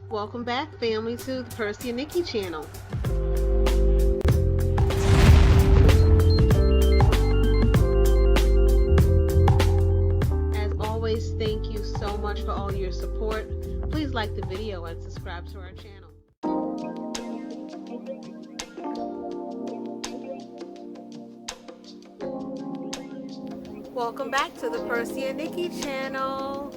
Welcome back, family, to the Percy Nikki channel. As always, thank you so much for all your support. Please like the video and subscribe to our channel. Welcome back to the Percy Nikki channel.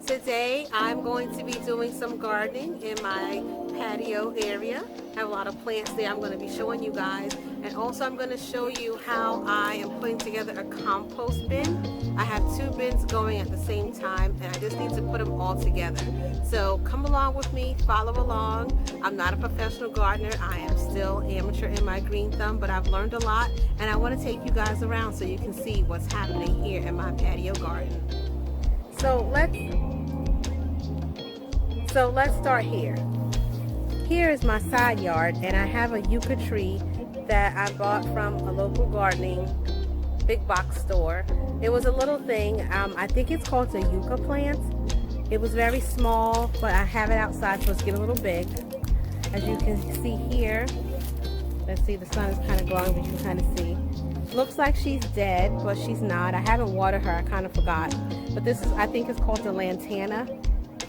Today I'm going to be doing some gardening in my patio area. I have a lot of plants there I'm going to be showing you guys, and also I'm going to show you how I am putting together a compost bin. I have two bins going at the same time and I just need to put them all together. So come along with me, follow along. I'm not a professional gardener, I am still amateur in my green thumb, but I've learned a lot and I want to take you guys around so you can see what's happening here in my patio garden. So let's start here. Here is my side yard, and I have a yucca tree that I bought from a local gardening big box store. It was a little thing. I think it's called a yucca plant. It was very small, but I have it outside so it's getting a little big. As you can see here, let's see, the sun is kind of glowing, but you can kind of see. Looks like she's dead, but she's not. I haven't watered her, I kind of forgot. But this is, I think it's called the lantana,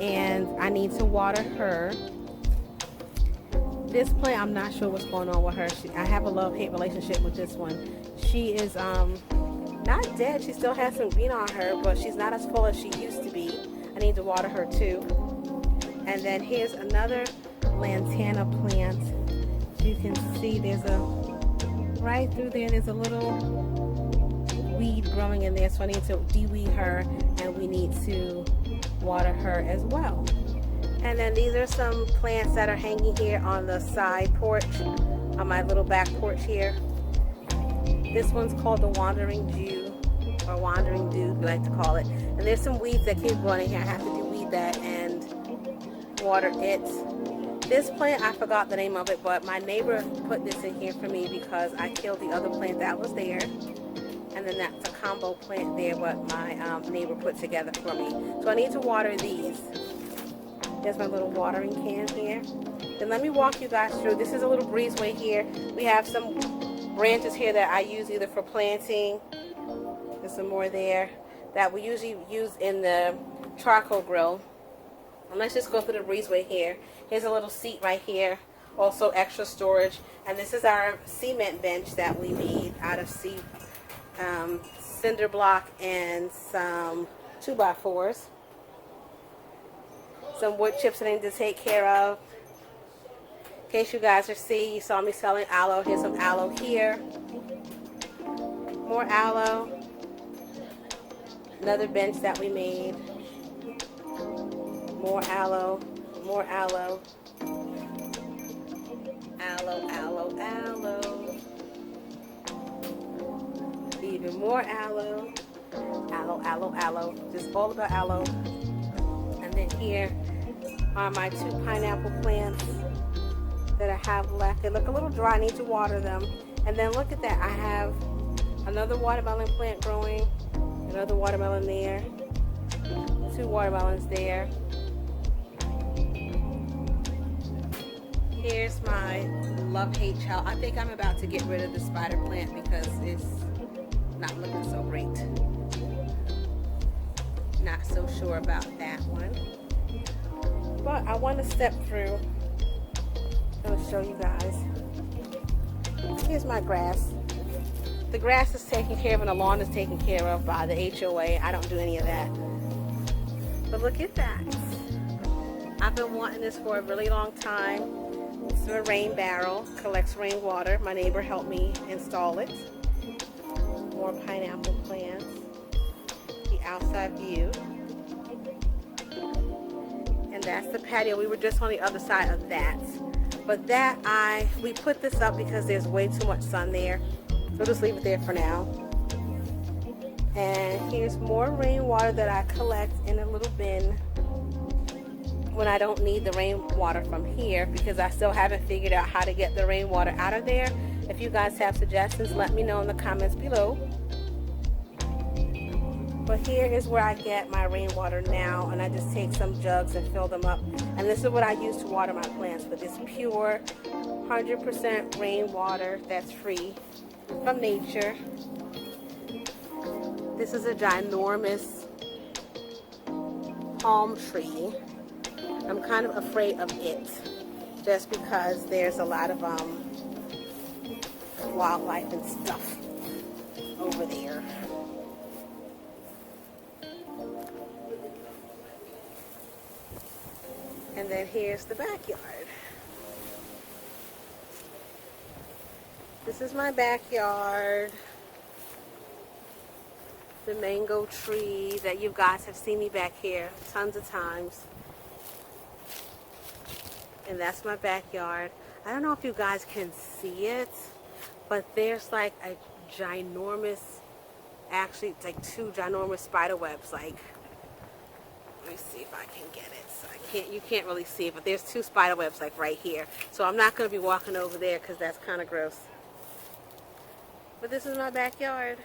and I need to water her. This plant, I'm not sure what's going on with her. I have a love-hate relationship with this one. She is not dead. She still has some green on her, but she's not as full as she used to be. I need to water her too. And then here's another lantana plant. You can see there's right through there's a little weed growing in there, so I need to de-weed her, and we need to water her as well. And then these are some plants that are hanging here on the side porch, on my little back porch here. This one's called the Wandering Jew, or Wandering Dude, we like to call it. And there's some weeds that keep growing in here. I have to de-weed that and water it. This plant, I forgot the name of it, but my neighbor put this in here for me because I killed the other plant that was there. And then that's a combo plant there, what my neighbor put together for me. So I need to water these. There's my little watering can here. Then let me walk you guys through. This is a little breezeway here. We have some branches here that I use either for planting. There's some more there that we usually use in the charcoal grill. And let's just go through the breezeway here. Here's a little seat right here. Also extra storage. And this is our cement bench that we made out of cinder block and some 2x4s. Some wood chips that I need to take care of. In case you guys you saw me selling aloe. Here's some aloe here. More aloe. Another bench that we made. More aloe. More aloe. Aloe, aloe, aloe. Even more aloe. Aloe, aloe, aloe. Just all about aloe. And then here are my two pineapple plants that I have left. They look a little dry. I need to water them. And then look at that. I have another watermelon plant growing. Another watermelon there. Two watermelons there. Here's my love-hate child. I think I'm about to get rid of the spider plant because it's not looking so great. Not so sure about that one. But I want to step through. I'm going to show you guys. Here's my grass. The grass is taken care of and the lawn is taken care of by the HOA. I don't do any of that. But look at that. I've been wanting this for a really long time. This is a rain barrel. Collects rainwater. My neighbor helped me install it. More pineapple plants. The outside view. And that's the patio. We were just on the other side of that. But we put this up because there's way too much sun there. So just leave it there for now. And here's more rainwater that I collect in a little bin when I don't need the rainwater from here, because I still haven't figured out how to get the rainwater out of there. If you guys have suggestions, let me know in the comments below. But here is where I get my rainwater now, and I just take some jugs and fill them up. And this is what I use to water my plants with this pure 100% rainwater that's free from nature. This is a ginormous palm tree. I'm kind of afraid of it just because there's a lot of wildlife and stuff over there. And then here's the backyard. This is my backyard. The mango tree that you guys have seen me back here tons of times. And that's my backyard. I don't know if you guys can see it, but there's like a ginormous, actually it's like 2 ginormous spider webs. Like, let me see if I can get it. So you can't really see it, but there's 2 spider webs like right here. So I'm not going to be walking over there because that's kind of gross. But this is my backyard.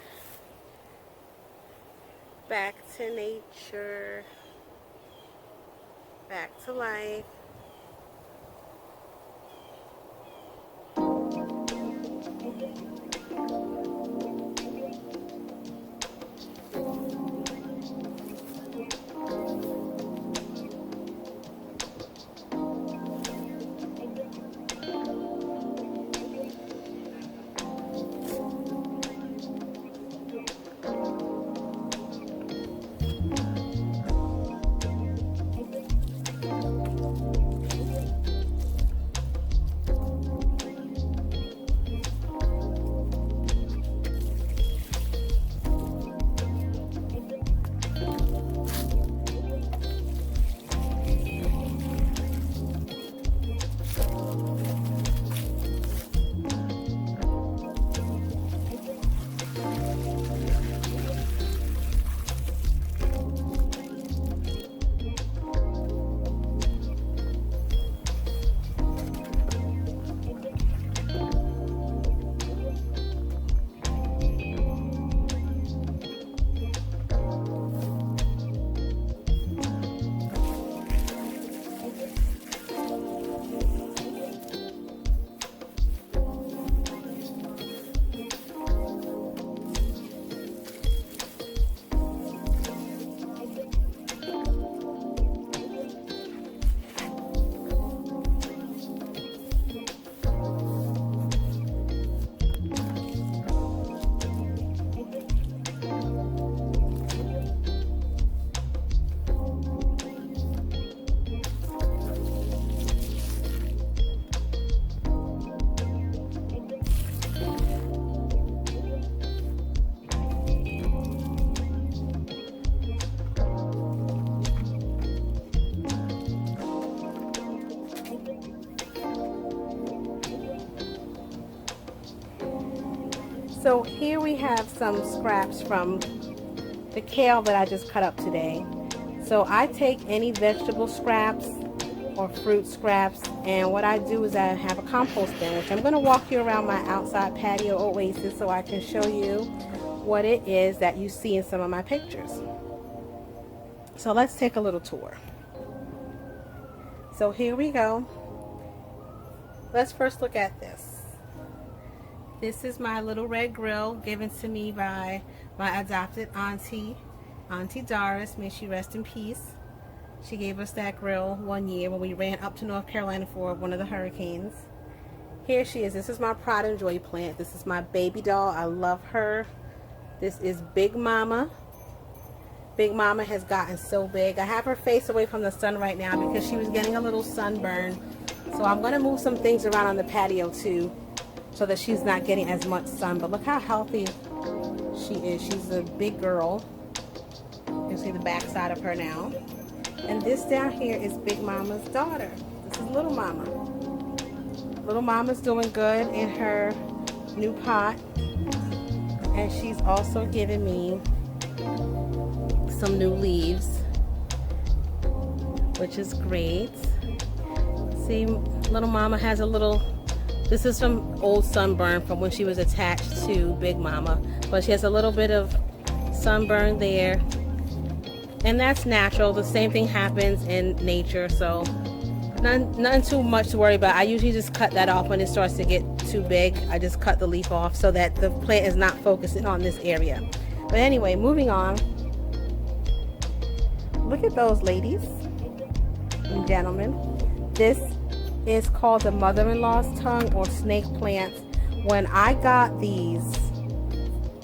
Back to nature. Back to life. So here we have some scraps from the kale that I just cut up today. So I take any vegetable scraps or fruit scraps, and what I do is I have a compost bin, which I'm going to walk you around my outside patio oasis so I can show you what it is that you see in some of my pictures. So let's take a little tour. So here we go. Let's first look at this. This is my little red grill given to me by my adopted auntie, Auntie Doris. May she rest in peace. She gave us that grill one year when we ran up to North Carolina for one of the hurricanes. Here she is. This is my Pride and Joy plant. This is my baby doll. I love her. This is Big Mama. Big Mama has gotten so big. I have her face away from the sun right now because she was getting a little sunburn. So I'm going to move some things around on the patio too, so that she's not getting as much sun. But look how healthy she is. She's a big girl. You can see the back side of her now. And this down here is Big Mama's daughter. This is Little Mama. Little Mama's doing good in her new pot. And she's also giving me some new leaves, which is great. See, Little Mama has a little, this is from old sunburn from when she was attached to Big Mama, but she has a little bit of sunburn there. And that's natural. The same thing happens in nature, so nothing too much to worry about. I usually just cut that off when it starts to get too big. I just cut the leaf off so that the plant is not focusing on this area. But anyway, moving on. Look at those ladies and gentlemen. This is called the mother-in-law's tongue or snake plant. When I got these,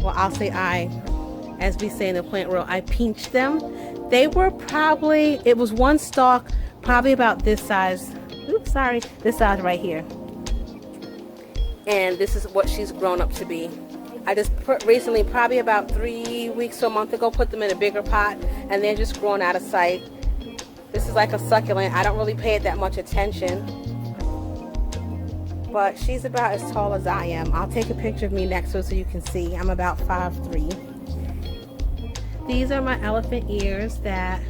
well, I'll say as we say in the plant world, I pinched them. They were probably, it was one stalk, probably about this size. Oops, sorry, this size right here. And this is what she's grown up to be. I just put recently, probably about 3 weeks to a month ago, put them in a bigger pot, and they're just growing out of sight. This is like a succulent. I don't really pay it that much attention, but she's about as tall as I am. I'll take a picture of me next to her so you can see. I'm about 5'3". These are my elephant ears that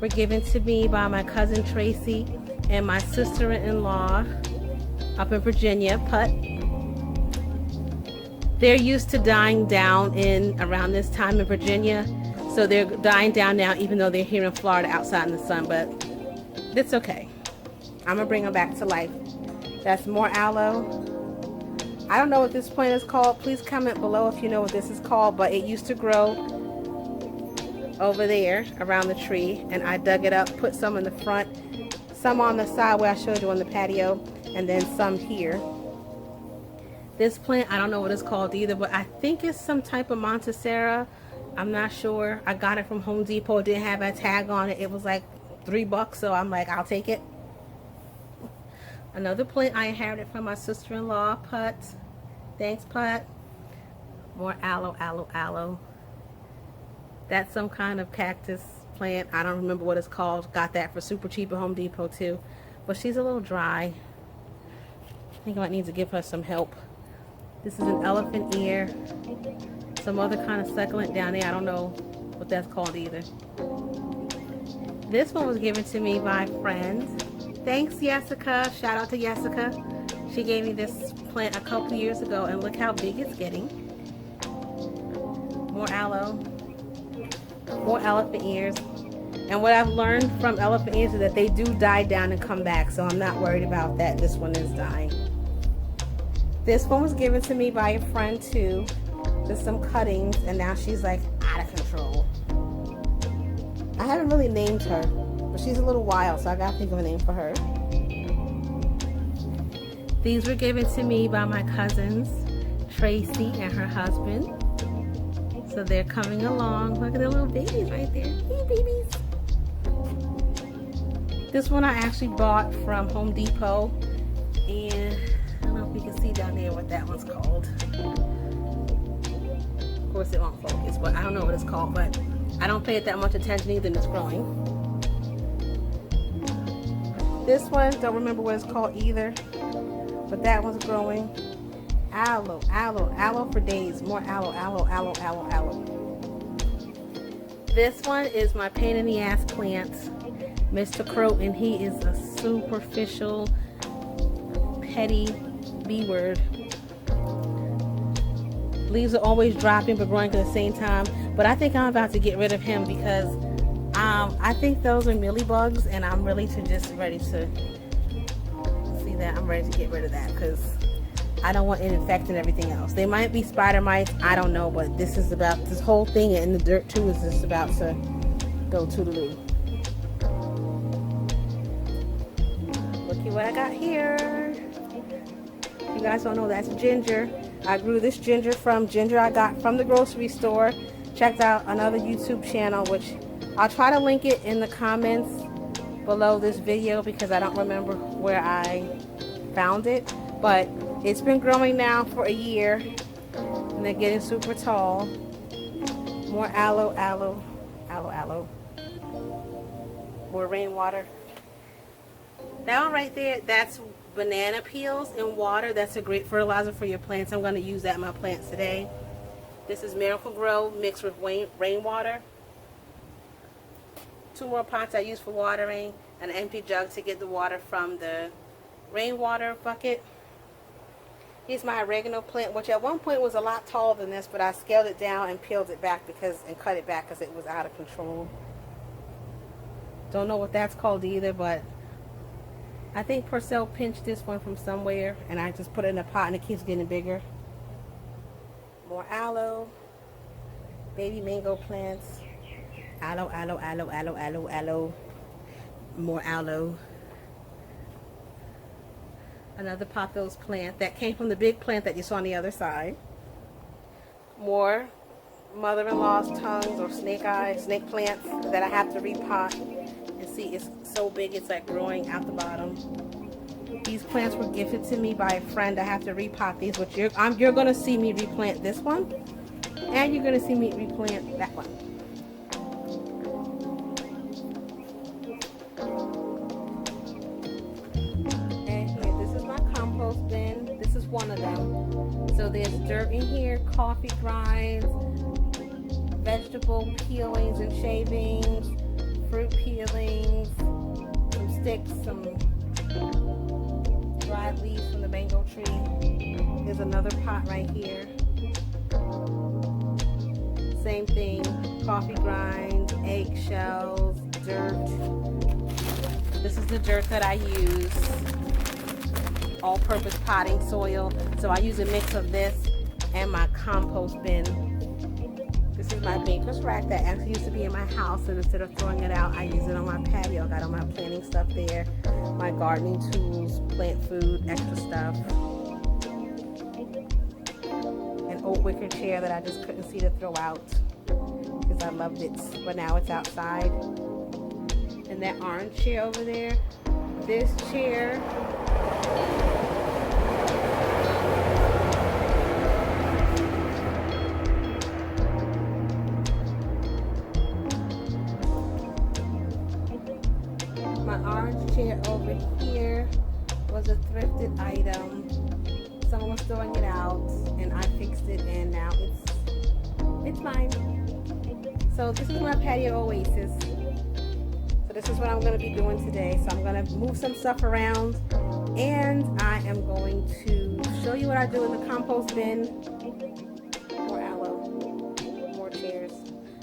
were given to me by my cousin Tracy and my sister-in-law up in Virginia, Putt. They're used to dying down in around this time in Virginia, so they're dying down now even though they're here in Florida outside in the sun, but it's okay. I'm gonna bring them back to life. That's more aloe. I don't know what this plant is called. Please comment below if you know what this is called, but it used to grow over there around the tree, and I dug it up, put some in the front, some on the side where I showed you on the patio, and then some here. This plant, I don't know what it's called either, but I think it's some type of Montessera. I'm not sure. I got it from Home Depot. It didn't have a tag on it. It was like $3, so I'm like, I'll take it. Another plant I inherited from my sister-in-law, Putt. Thanks, Putt. More aloe, aloe, aloe. That's some kind of cactus plant. I don't remember what it's called. Got that for super cheap at Home Depot too. But she's a little dry. I think I might need to give her some help. This is an elephant ear. Some other kind of succulent down there. I don't know what that's called either. This one was given to me by a friend. Thanks, Jessica. Shout out to Jessica. She gave me this plant a couple years ago, and look how big it's getting. More aloe. More elephant ears. And what I've learned from elephant ears is that they do die down and come back, so I'm not worried about that. This one is dying. This one was given to me by a friend too. There's some cuttings, and now she's like out of control. I haven't really named her, but she's a little wild, so I gotta think of a name for her. These were given to me by my cousins, Tracy and her husband. So they're coming along. Look at the little babies right there. Hey, babies. This one I actually bought from Home Depot, and I don't know if you can see down there what that one's called. Of course it won't focus, but I don't know what it's called, but I don't pay it that much attention either, and it's growing. This one, don't remember what it's called either, but that one's growing. Aloe, aloe, aloe for days. More aloe, aloe, aloe, aloe, aloe. This one is my pain in the ass plant, Mr. Crow, and he is a superficial, petty B-word. Leaves are always dropping but growing at the same time. But I think I'm about to get rid of him because I think those are mealybugs, and I'm really ready to see that. I'm ready to get rid of that because I don't want it infecting everything else. They might be spider mites, I don't know, but this whole thing in the dirt too is just about to go toodaloo. Looky what I got here. You guys don't know, that's ginger. I grew this ginger from ginger I got from the grocery store. Checked out another YouTube channel, which I'll try to link it in the comments below this video because I don't remember where I found it. But it's been growing now for a year, and they're getting super tall. More aloe, aloe, aloe, aloe. More rainwater. That one right there, that's banana peels in water. That's a great fertilizer for your plants. I'm going to use that in my plants today. This is Miracle Grow mixed with rainwater. 2 more pots I use for watering, and an empty jug to get the water from the rainwater bucket. Here's my oregano plant, which at one point was a lot taller than this, but I scaled it down and peeled it back and cut it back because it was out of control. Don't know what that's called either, but I think Purcell pinched this one from somewhere, and I just put it in a pot and it keeps getting bigger. More aloe, baby mango plants, aloe, aloe, aloe, aloe, aloe, aloe, more aloe. Another pothos plant that came from the big plant that you saw on the other side. More mother-in-law's tongues or snake plants that I have to repot. And see, it's so big, it's like growing out the bottom. These plants were gifted to me by a friend. I have to repot these, which you're going to see me replant this one, and you're going to see me replant that one. And here, this is my compost bin. This is one of them. So there's dirt in here, coffee grinds, vegetable peelings and shavings, fruit peelings, some sticks, some dried leaves from the mango tree. There's another pot right here. Same thing, coffee grinds, eggshells, dirt. This is the dirt that I use. All-purpose potting soil. So I use a mix of this and my compost bin. This is my baker's rack that actually used to be in my house, and instead of throwing it out, I use it on my patio. I got all my planting stuff there, my gardening tools, plant food, extra stuff. An old wicker chair that I just couldn't see to throw out because I loved it, but now it's outside. And that orange chair over there, this chair, chair over here was a thrifted item. Someone was throwing it out and I fixed it, and now it's mine. So this is my patio oasis. So this is what I'm going to be doing today. So I'm going to move some stuff around, and I am going to show you what I do in the compost bin. More aloe, more chairs.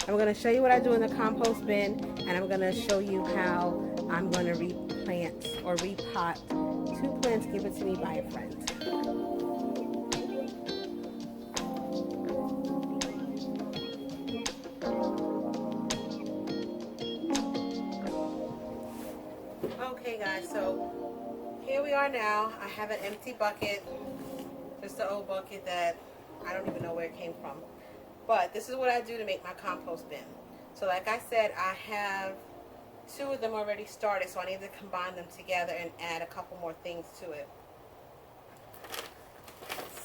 I'm going to show you what I do in the compost bin, and I'm going to show you how I'm going to replant or repot 2 plants given to me by a friend. Okay guys, so here we are now. I have an empty bucket, just an old bucket that I don't even know where it came from. But this is what I do to make my compost bin. So like I said, I have 2 of them already started, so I need to combine them together and add a couple more things to it.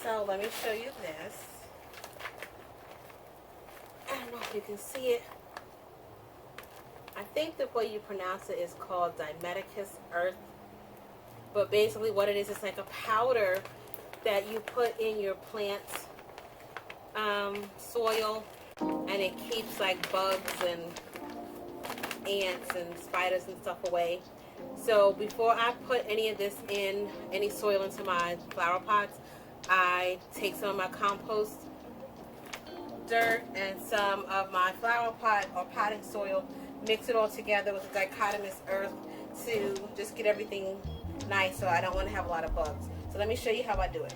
So let me show you this. I don't know if you can see it. I think the way you pronounce it is called Dimeticus earth. But basically what it is, it's like a powder that you put in your plant soil, and it keeps like bugs and ants and spiders and stuff away. So before I put any of this in, any soil into my flower pots, I take some of my compost dirt and some of my flower pot or potting soil, mix it all together with the dichotomous earth to just get everything nice, so I don't want to have a lot of bugs. So let me show you how I do it.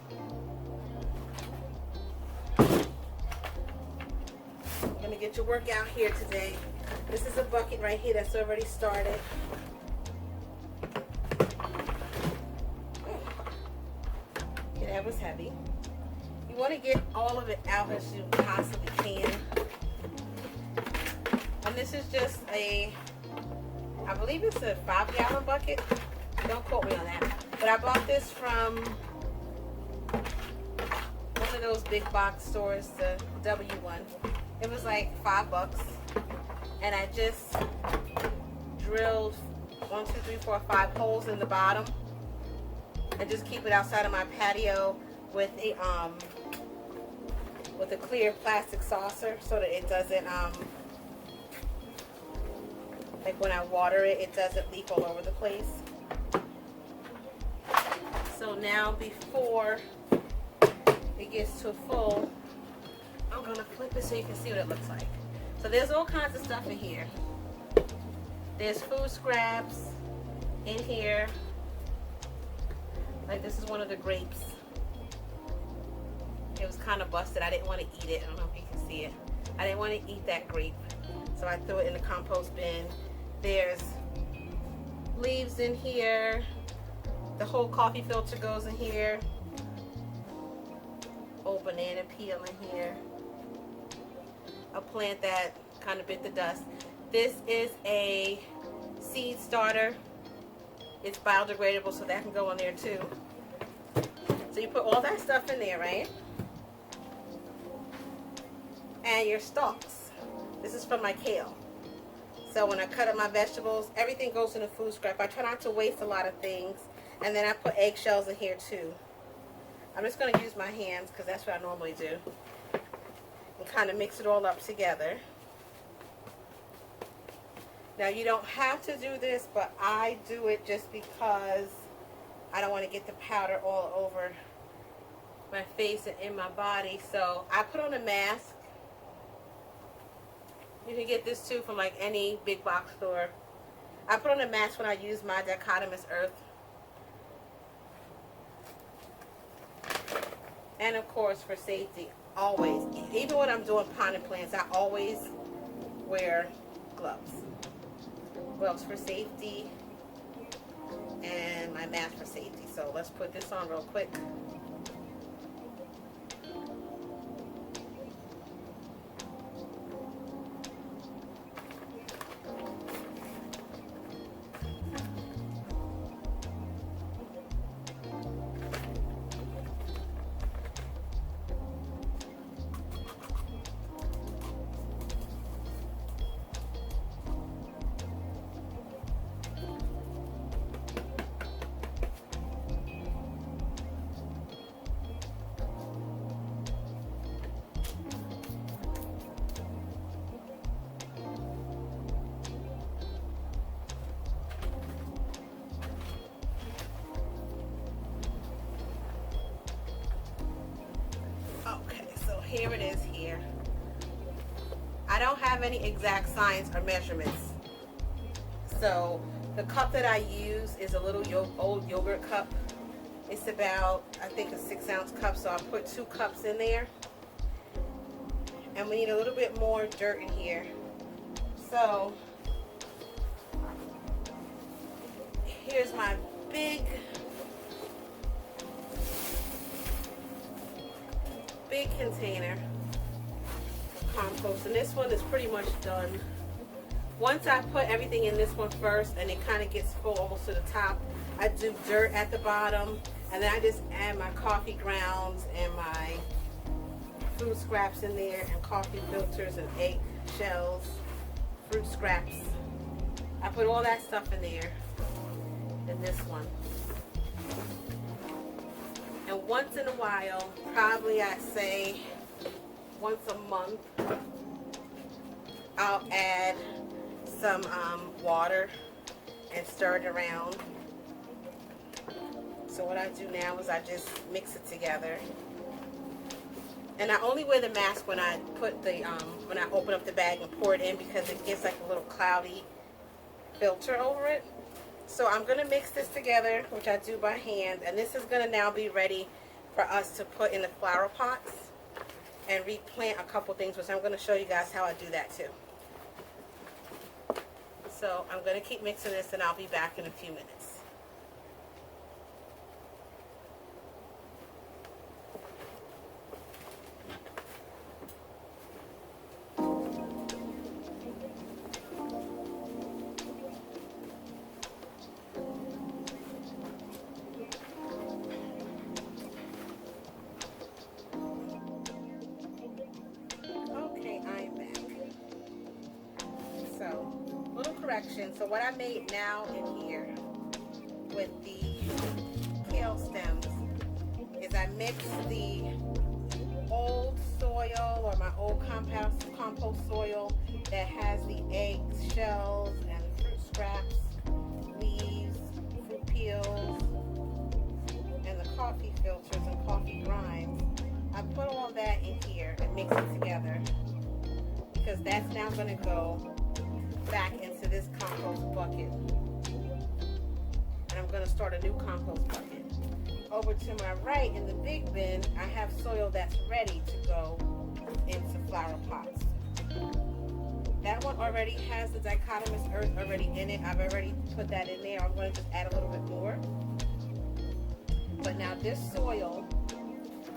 I'm going to get your work out here today. This is a bucket right here that's already started. Okay, that was heavy. You want to get all of it out as you possibly can. And this is just I believe it's a 5-gallon bucket. Don't quote me on that. But I bought this from one of those big box stores, the W1. It was like $5. And I just drilled 1, 2, 3, 4, 5 holes in the bottom, and just keep it outside of my patio with a clear plastic saucer so that it doesn't like when I water it, it doesn't leak all over the place. So now before it gets to full. I'm gonna flip it so you can see what it looks like. So there's all kinds of stuff in here. There's food scraps in here. Like this is one of the grapes. It was kind of busted. I didn't want to eat it. I don't know if you can see it. I didn't want to eat that grape, so I threw it in the compost bin. There's leaves in here. The whole coffee filter goes in here. Old banana peel in here. A plant that kind of bit the dust. This is a seed starter. It's biodegradable, so that can go in there too. So you put all that stuff in there, right? And your stalks. This is from my kale. So when I cut up my vegetables, everything goes in a food scrap. I try not to waste a lot of things. And then I put eggshells in here too. I'm just going to use my hands because that's what I normally do. And kind of mix it all up together. Now you don't have to do this, but I do it just because I don't want to get the powder all over my face and in my body. So I put on a mask. You can get this too from like any big box store. I put on a mask when I use my dichotomous earth. And of course for safety, always, even when I'm doing potting plants, I always wear gloves. Gloves for safety and my mask for safety. So let's put this on real quick. Here it is here. I don't have any exact science or measurements. So the cup that I use is a little old yogurt cup. It's about, I think, a 6-ounce cup. So I put 2 cups in there. And we need a little bit more dirt in here. So here's my big container of compost, and this one is pretty much done. Once I put everything in this one first and it kind of gets full almost to the top, I do dirt at the bottom, and then I just add my coffee grounds and my food scraps in there, and coffee filters and egg shells, fruit scraps. I put all that stuff in there in this one. And once in a while, probably I'd say once a month, I'll add some water and stir it around. So what I do now is I just mix it together. And I only wear the mask when I put the when I open up the bag and pour it in, because it gives like a little cloudy filter over it. So I'm going to mix this together, which I do by hand, and this is going to now be ready for us to put in the flower pots and replant a couple things, which I'm going to show you guys how I do that too. So I'm going to keep mixing this, and I'll be back in a few minutes. So what I made now in here with the kale stems is I mixed the old soil, or my old compost soil that has the eggs, shells, and fruit scraps, leaves, fruit peels, and the coffee filters and coffee grinds. I and mix it together, because that's now going to go back into this compost bucket. And I'm going to start a new compost bucket. Over to my right in the big bin, I have soil that's ready to go into flower pots. That one already has the dichotomous earth already in it. I've already put that in there. I'm going to just add a little bit more. But now this soil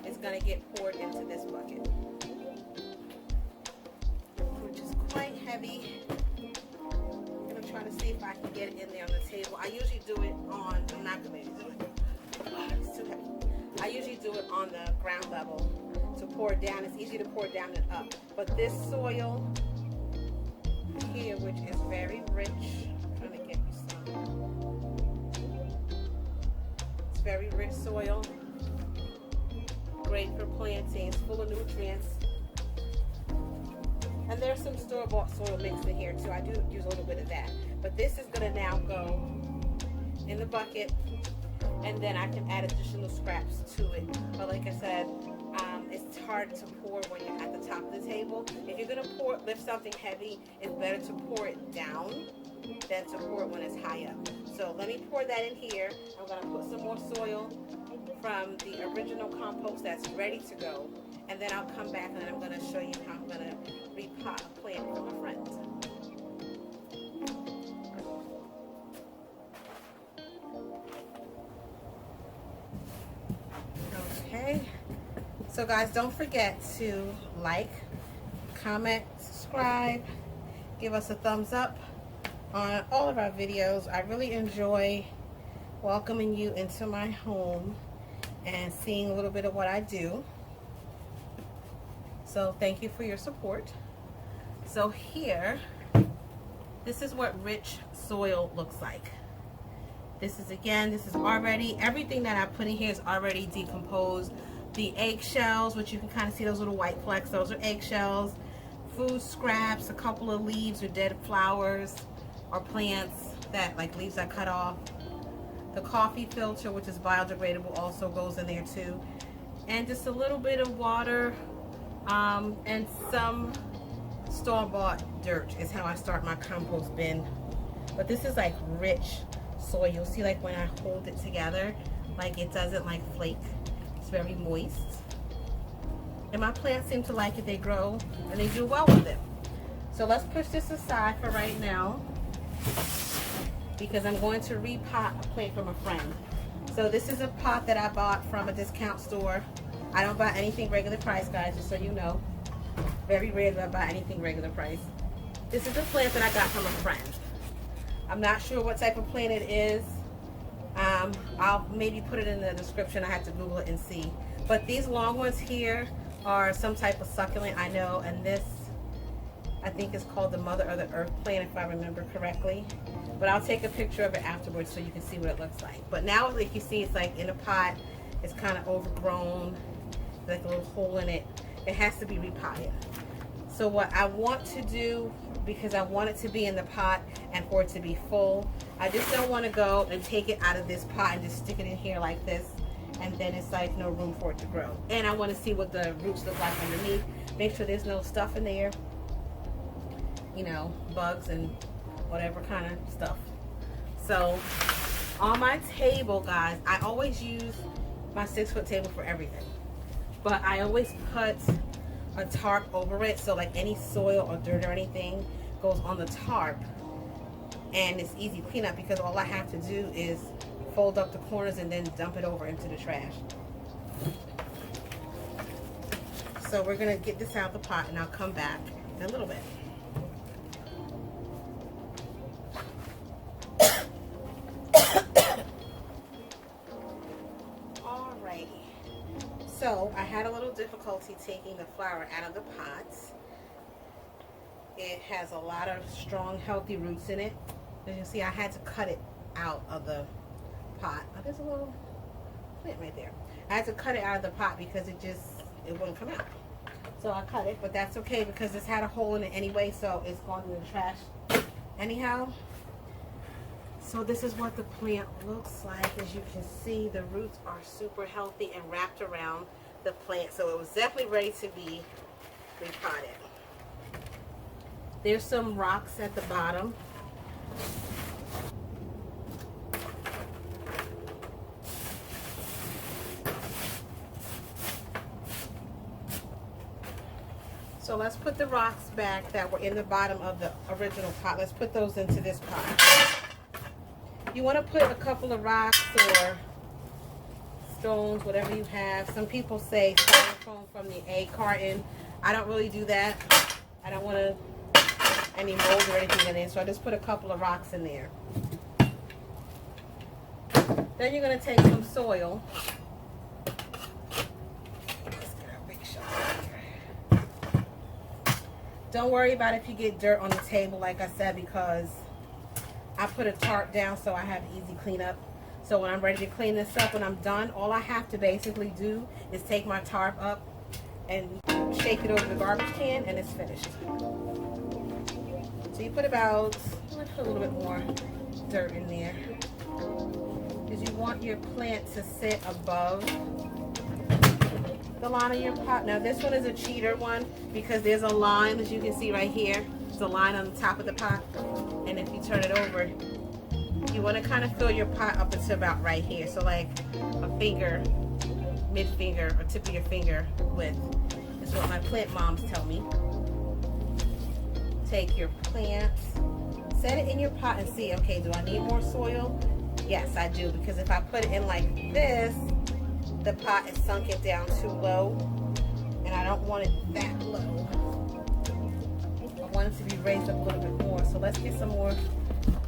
is going to get poured into this bucket, which is quite heavy. I'm going to try to see if I can get it in there on the table. I usually do it on, I'm not going to do it. It's too heavy. I usually do it on the ground level to pour it down. It's easy to pour it down and up. But this soil here, which is very rich, I'm trying to get you some. It's very rich soil, great for plantings, full of nutrients. And there's some store-bought soil mixed in here too. I do use a little bit of that. But this is going to now go in the bucket, and then I can add additional scraps to it. But like I said, it's hard to pour when you're at the top of the table. If you're gonna lift something heavy, it's better to pour it down than to pour it when it's high up. So let me pour that in here. I'm gonna put some more soil from the original compost that's ready to go, and then I'll come back and I'm gonna show you how I'm gonna repot a plant from a friend. Okay. So guys, don't forget to like, comment, subscribe, give us a thumbs up on all of our videos. I really enjoy welcoming you into my home and seeing a little bit of what I do. So thank you for your support. So here, this is what rich soil looks like. This is already, everything that I put in here is already decomposed. The eggshells, which you can kind of see those little white flecks, those are eggshells. Food scraps, a couple of leaves or dead flowers or plants that, like leaves I cut off. The coffee filter, which is biodegradable, also goes in there too. And just a little bit of water and some store-bought dirt is how I start my compost bin. But this is like rich soil. You'll see like when I hold it together, like it doesn't like flake. It's very moist. And my plants seem to like it. They grow and they do well with it. So let's push this aside for right now, because I'm going to repot a plant from a friend. So this is a pot that I bought from a discount store. I don't buy anything regular price, guys, just so you know. Very rare that I buy anything regular price. This is a plant that I got from a friend. I'm not sure what type of plant it is. I'll maybe put it in the description. I have to Google it and see. But these long ones here are some type of succulent, I know, and this I think is called the Mother of the Earth plant, if I remember correctly. But I'll take a picture of it afterwards so you can see what it looks like. But now, like you see, it's like in a pot. It's kind of overgrown, like a little hole in it. It has to be repotted. So what I want to do, because I want it to be in the pot and for it to be full, I just don't want to go and take it out of this pot and just stick it in here like this, and then it's like no room for it to grow. And I want to see what the roots look like underneath. Make sure there's no stuff in there, you know, bugs and whatever kind of stuff. So on my table, guys, I always use my 6-foot table for everything, but I always put a tarp over it, so like any soil or dirt or anything goes on the tarp, and it's easy cleanup because all I have to do is fold up the corners and then dump it over into the trash. So we're gonna get this out of the pot and I'll come back in a little bit. Alrighty. So I had a little difficulty taking the flower out of the pot. It has a lot of strong, healthy roots in it. As you can see, I had to cut it out of the pot. Oh, there's a little plant right there. I had to cut it out of the pot because it wouldn't come out. So I cut it, but that's okay because it's had a hole in it anyway, so it's going in the trash anyhow. So this is what the plant looks like. As you can see, the roots are super healthy and wrapped around the plant. So it was definitely ready to be repot it. There's some rocks at the bottom. So let's put the rocks back that were in the bottom of the original pot. Let's put those into this pot. You want to put a couple of rocks or stones, whatever you have. Some people say styrofoam from the egg carton. I don't really do that. I don't want any mold or anything in there, so I just put a couple of rocks in there. Then you're going to take some soil. Let's get our big shovel here. Don't worry about if you get dirt on the table, like I said, because I put a tarp down so I have easy cleanup. So when I'm ready to clean this up, when I'm done, all I have to basically do is take my tarp up and shake it over the garbage can, and it's finished. So you put about, let's put a little bit more dirt in there, because you want your plant to sit above the line of your pot. Now this one is a cheater one because there's a line, as you can see right here. There's a line on the top of the pot, and if you turn it over, you want to kind of fill your pot up until about right here. So like a finger, mid finger, or tip of your finger width is what my plant moms tell me. Take your plants, set it in your pot and see, okay, do I need more soil? Yes, I do, because if I put it in like this, the pot is sunken down too low, and I don't want it that low. I want it to be raised up a little bit more. So let's get some more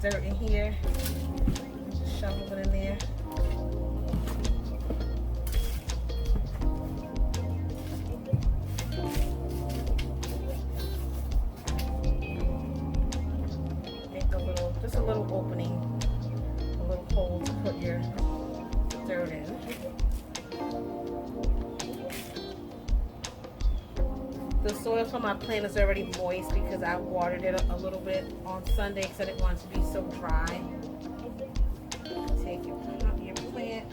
dirt in here. Shovel it in there. Just a little opening, a little hole to put your dirt in. The soil from my plant is already moist because I watered it a little bit on Sunday because I didn't want it to be so dry. Take your plant,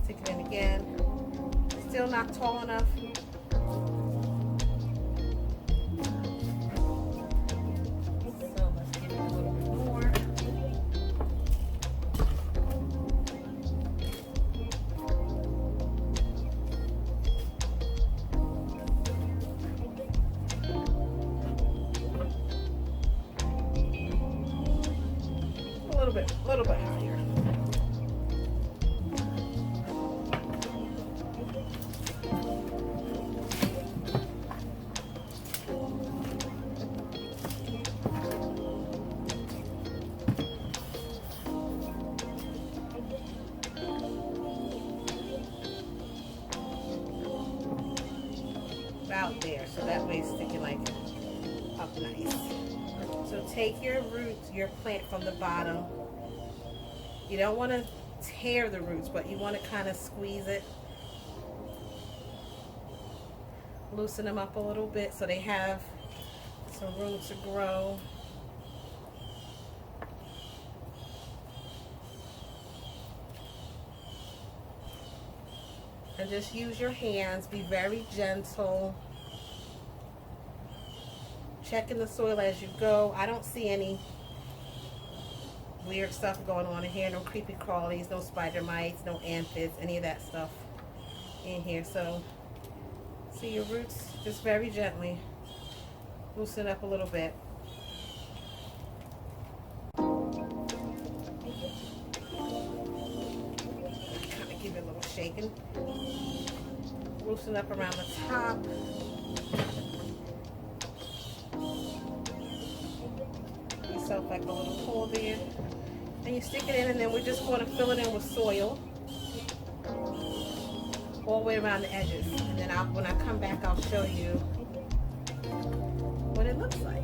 stick it in again. Still not tall enough. A little bit higher. About there, so that way it's sticking like up nice. So take your roots, your plant from the bottom. You don't want to tear the roots, but you want to kind of squeeze it. Loosen them up a little bit so they have some room to grow. And just use your hands. Be very gentle. Checking the soil as you go. I don't see any weird stuff going on in here. No creepy crawlies, no spider mites, no aphids, any of that stuff in here. So see your roots, just very gently loosen up a little bit. Kind of give it a little shaking. Loosen up around the top. Yourself like a little hole there. And you stick it in, and then we're just going to fill it in with soil all the way around the edges. And then when I come back, I'll show you what it looks like.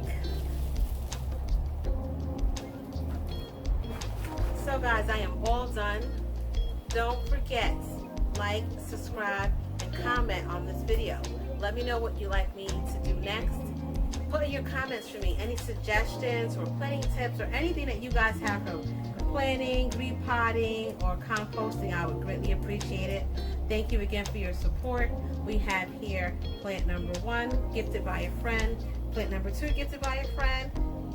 So guys, I am all done. Don't forget, like, subscribe, and comment on this video. Let me know what you'd like me to do next. put in your comments for me any suggestions or planting tips or anything that you guys have for planting, repotting, or composting. I would greatly appreciate it. Thank you again for your support. We have here plant number 1, gifted by a friend. Plant number 2, gifted by a friend.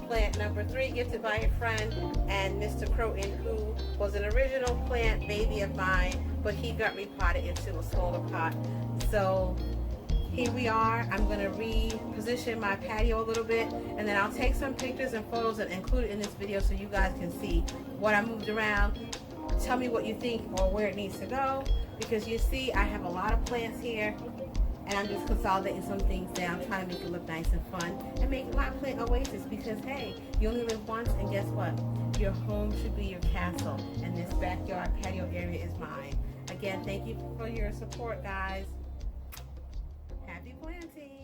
Plant number 3, gifted by a friend. And Mr. Croton, who was an original plant baby of mine, but he got repotted into a smaller pot. So here we are. I'm going to reposition my patio a little bit, and then I'll take some pictures and photos and include it in this video so you guys can see what I moved around. Tell me what you think or where it needs to go, because you see I have a lot of plants here, and I'm just consolidating some things down, trying to make it look nice and fun and make my plant oasis, because hey, you only live once, and guess what? Your home should be your castle, and this backyard patio area is mine. Again, thank you for your support, guys. Happy planting.